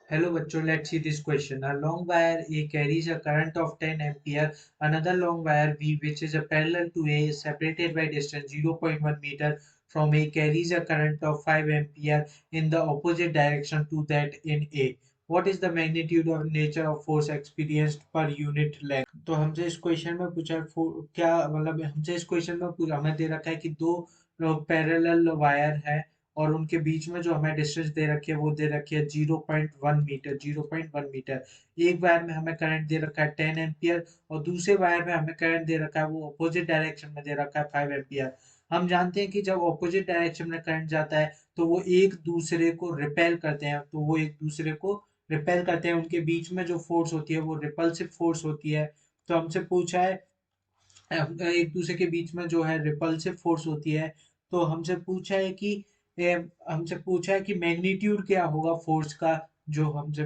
Hello bachcho, let's see this question. A long wire A carries a current of 10 ampere. Another long wire V, which is a parallel to A, is separated by distance 0.1 meter from A, carries a current of 5 ampere in the opposite direction to that in A. What is the magnitude of nature of force experienced per unit length? तो हमसे इस question में पूछा क्या मतलब हमसे इस question में पूछा हमें दे रखा है कि दो पैरेलल वायर है और उनके बीच में जो हमें डिस्टेंस दे रखी है वो दे रखी है 0.1 मीटर 0.1 मीटर। एक वायर में हमें करंट दे रखा है 10 एम्पियर और दूसरे वायर में हमें करंट दे रखा है वो अपोजिट डायरेक्शन में दे रखा है 5 एम्पियर। हम जानते हैं कि जब अपोजिट डायरेक्शन में करंट जाता है तो वो एक दूसरे को रिपेल करते हैं, तो वो एक दूसरे को रिपेल करते हैं, उनके बीच में जो फोर्स होती है वो रिपल्सिव फोर्स होती है। तो हमसे पूछा है एक दूसरे के बीच में जो है रिपल्सिव फोर्स होती है। तो हमसे पूछा है कि मैग्नीट्यूड क्या होगा फोर्स का, जो हमसे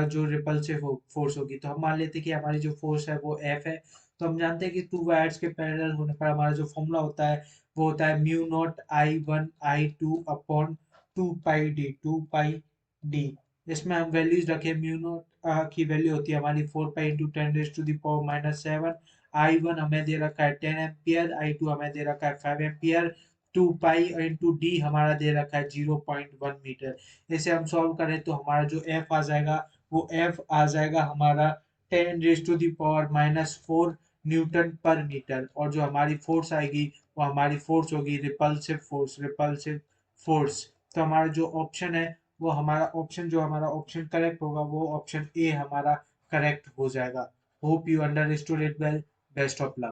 जो रिपल्सिव फोर्स होगी। तो हम मान लेते हैं कि हमारी जो फोर्स है वो एफ है। तो हम जानते हैं कि टू वायर्स के पैरेलल होने पर हमारा जो फॉर्मूला होता है वो होता है mu naught I1 I2 upon 2 पाई डी। इसमें हम वैल्यूज रखें, म्यू नॉट की वैल्यू होती है हमारी 4 pi into 10 to the power -7। I1 हमें दे रखा है 10 एम्पियर, I2 हमें दे रखा है 5 एम्पियर। 2 पाई इंटू डी हमारा दे रखा है 0.1 मीटर। इसे हम सॉल्व करें तो हमारा जो एफ आ जाएगा वो एफ आ जाएगा हमारा 10 टू द पावर -4 न्यूटन पर मीटर। और जो हमारी फोर्स आएगी वो हमारी फोर्स होगी रिपल्सिव फोर्स, रिपल्सिव फोर्स। तो हमारा जो ऑप्शन है वो हमारा ऑप्शन करेक्ट होगा, वो ऑप्शन ए हमारा करेक्ट हो जाएगा। Hope you understood it well. Best of luck.